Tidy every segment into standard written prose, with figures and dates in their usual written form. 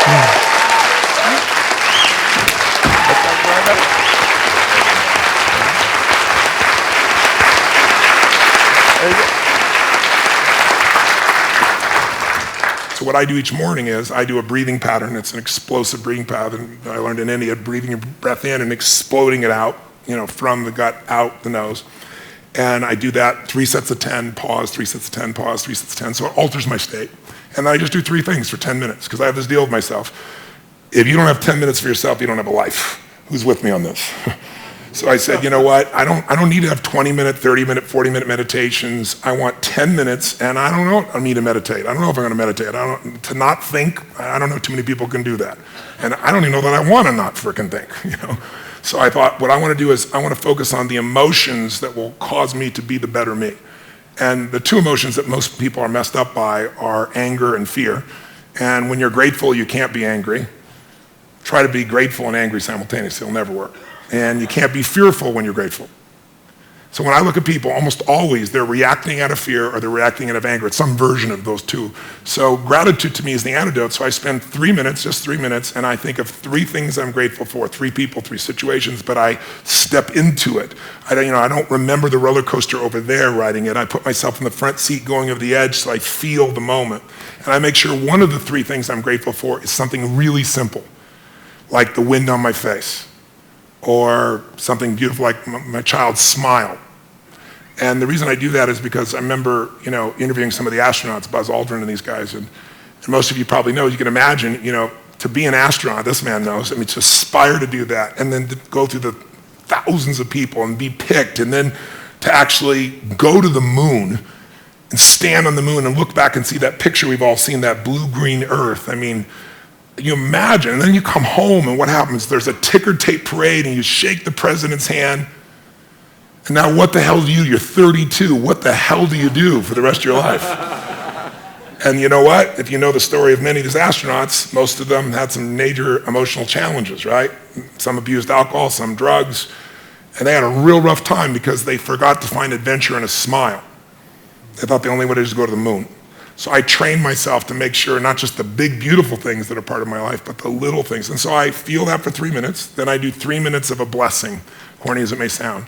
So what I do each morning is I do a breathing pattern. It's an explosive breathing pattern I learned in India, breathing your breath in and exploding it out, from the gut, out the nose. And I do that 3 sets of 10, pause, 3 sets of 10, pause, 3 sets of 10. So it alters my state. And then I just do 3 things for 10 minutes because I have this deal with myself. If you don't have 10 minutes for yourself, you don't have a life. Who's with me on this? So I said, you know what? I don't need to have 20-minute, 30-minute, 40-minute meditations. I want 10 minutes, and I don't know if I need to meditate. I don't know if I'm going to meditate. To not think, I don't know too many people can do that. And I don't even know that I want to not frickin' think, So I thought what I want to do is I want to focus on the emotions that will cause me to be the better me. And the 2 emotions that most people are messed up by are anger and fear. And when you're grateful, you can't be angry. Try to be grateful and angry simultaneously. It'll never work. And you can't be fearful when you're grateful. So when I look at people, almost always they're reacting out of fear or they're reacting out of anger. It's some version of those 2. So gratitude to me is the antidote. So I spend 3 minutes, just 3 minutes, and I think of 3 things I'm grateful for, 3 people, 3 situations, but I step into it. I don't remember the roller coaster over there riding it. I put myself in the front seat going over the edge so I feel the moment. And I make sure one of the 3 things I'm grateful for is something really simple, like the wind on my face, or something beautiful like my child's smile. And the reason I do that is because I remember, interviewing some of the astronauts, Buzz Aldrin and these guys, and most of you probably know, you can imagine, to be an astronaut, this man knows, to aspire to do that, and then to go through the thousands of people and be picked, and then to actually go to the moon and stand on the moon and look back and see that picture we've all seen, that blue-green Earth. You imagine, and then you come home and what happens? There's a ticker tape parade and you shake the president's hand. And now what the hell do you do? You're 32. What the hell do you do for the rest of your life? And you know what? If you know the story of many of these astronauts, most of them had some major emotional challenges, right? Some abused alcohol, some drugs. And they had a real rough time because they forgot to find adventure in a smile. They thought the only way was to go to the moon. So I trained myself to make sure not just the big, beautiful things that are part of my life, but the little things. And so I feel that for 3 minutes. Then I do 3 minutes of a blessing, corny as it may sound.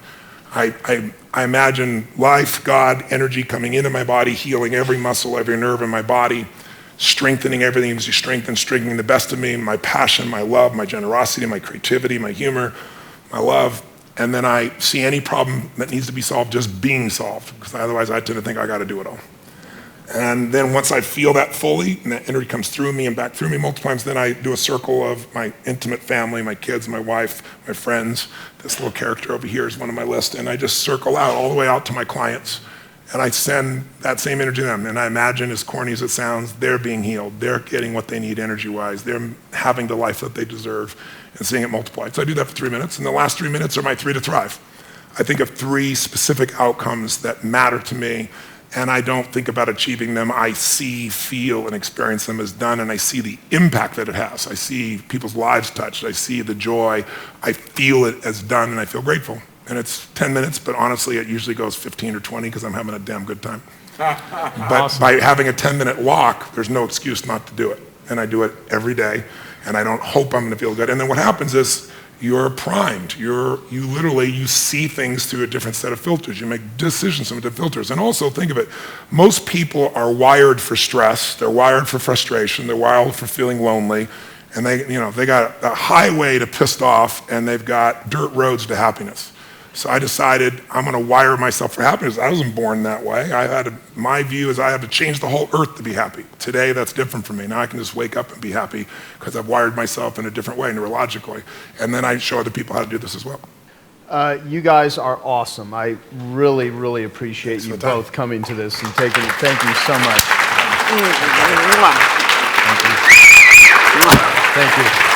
I imagine life, God, energy coming into my body, healing every muscle, every nerve in my body, strengthening everything as you strengthening the best of me, my passion, my love, my generosity, my creativity, my humor, my love. And then I see any problem that needs to be solved just being solved, because otherwise I tend to think I got to do it all. And then once I feel that fully, and that energy comes through me and back through me multiple times, then I do a circle of my intimate family, my kids, my wife, my friends. This little character over here is one of my list. And I just circle out all the way out to my clients. And I send that same energy to them. And I imagine, as corny as it sounds, they're being healed. They're getting what they need energy-wise. They're having the life that they deserve and seeing it multiplied. So I do that for 3 minutes. And the last 3 minutes are my 3 to thrive. I think of 3 specific outcomes that matter to me. And I don't think about achieving them. I see, feel, and experience them as done, and I see the impact that it has. I see people's lives touched. I see the joy. I feel it as done, and I feel grateful. And it's 10 minutes, but honestly, it usually goes 15 or 20 because I'm having a damn good time. But awesome. By having a 10-minute walk, there's no excuse not to do it. And I do it every day, and I don't hope I'm going to feel good. And then what happens is, you're primed. You see things through a different set of filters. You make decisions through different filters. And also think of it, most people are wired for stress. They're wired for frustration. They're wired for feeling lonely. And they got a highway to pissed off and they've got dirt roads to happiness. So I decided I'm going to wire myself for happiness. I wasn't born that way. My view is I had to change the whole earth to be happy. Today, that's different for me. Now I can just wake up and be happy because I've wired myself in a different way, neurologically. And then I show other people how to do this as well. You guys are awesome. I really, really appreciate you both coming to this and taking it. Thank you so much. Thank you. Thank you.